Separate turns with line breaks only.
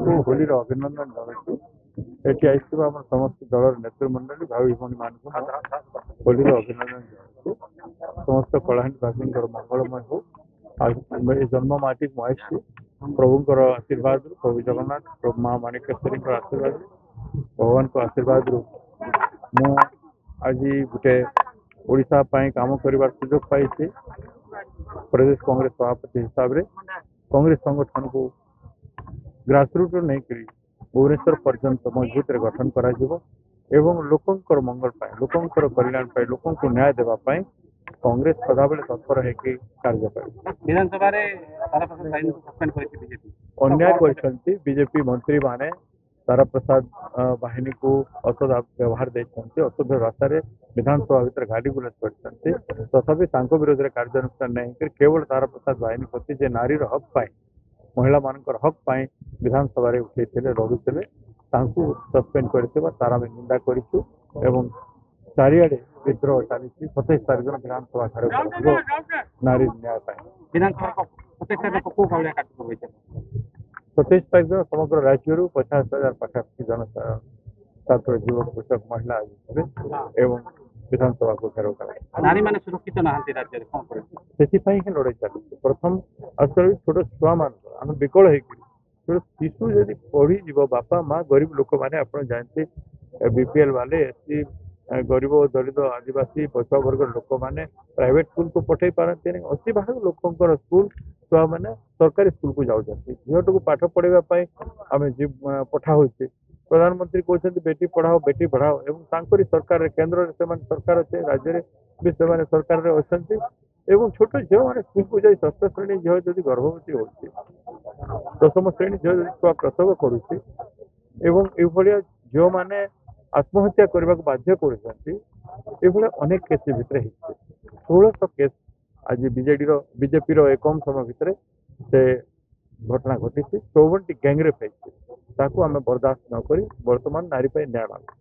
को होली अभिनंदन जनाऊँ। एटी आईथिबा आम समस्त दलर नेतृमंडली भाई भौणी मान होली अभिनंदन जनाऊँ। समस्त कलाहांडीवासी मंगलमय हो। जन्म माटी मुआसी प्रभुंर आशीर्वाद प्रभु जगन्नाथ प्रभु माँ माणिकेश्वरी आशीर्वाद भगवान को आशीर्वाद मु आज गोटे ओडिशा काम कर सुजोग पाई प्रदेश कांग्रेस सभापति हिसाब से कांग्रेस संगठन को ग्रासरूट नहीं करी भुवनेश्वर पर्यंत मजबूत गठन करा एवं लोकंकर मंगल पाए लोकंकर कल्याण पाए लोकों को न्याय देवाई कांग्रेस सदाबले तत्पर है कि कार्य करे।
विधानसभा
अन्याय करछंती बीजेपी मंत्री माने तारा प्रसाद बाहिनी को असद व्यवहार देते असभ्य भाषा विधानसभा भीतर गाड़ी गुलज करते तथापि विरोध में कार्यानुष्ठान नहीं केवल तारा प्रसाद बाहिनी प्रति जे नारी हक पाए महिला मान हक पाए विधानसभा उठे लड़ुते सस्पेंड कर तार आम निंदा करूँ एवं चारिड़े विद्रोह चली 27 तारीख दिन विधानसभा कार्य नारी न्याय पाए 27 तारीख दिन समग्र राज्य 50,000 पाखापाखि जन छात्र युवक कृषक महिला एवं विधानसभा को घेराव कर
नारी माने सुरक्षित नहांती राज्य
ही लड़ाई चलती प्रथम आसल छोट छुआ मान आम विकल हो शिशु जब पढ़ी बापा माँ गरीब लोक मैंने आप जानते बीपीएल वाले एससी गरीब दलित आदिवासी पछुआ वर्ग लोक मैंने प्राइवेट स्कूल को पठे पारती 80 भाग लोकर स्कूल छुआ मैंने सरकारी स्कूल को जाऊँ झीट को पाठ पढ़ाई आम पठा हो प्रधानमंत्री कहते बेटी पढ़ाओ बेटी पढ़ाओ एवं सरकार केन्द्र सरकार अच्छे राज्य भी से सरकार अच्छा छोट झील मैंने स्कूल को जाए 6ष्ठ श्रेणी झील जब गर्भवती हो 10म श्रेणी झील छुआ प्रसव करुच्ची झील मैंने आत्महत्या करने को बाध्य कर अनेक केस भितर 1600 केस आज बीजेपी कम समय भितर से घटना घटी 54टी गैंगरेप होती आम बर्दाश्त नक बर्तमान नारी न्याय मांग।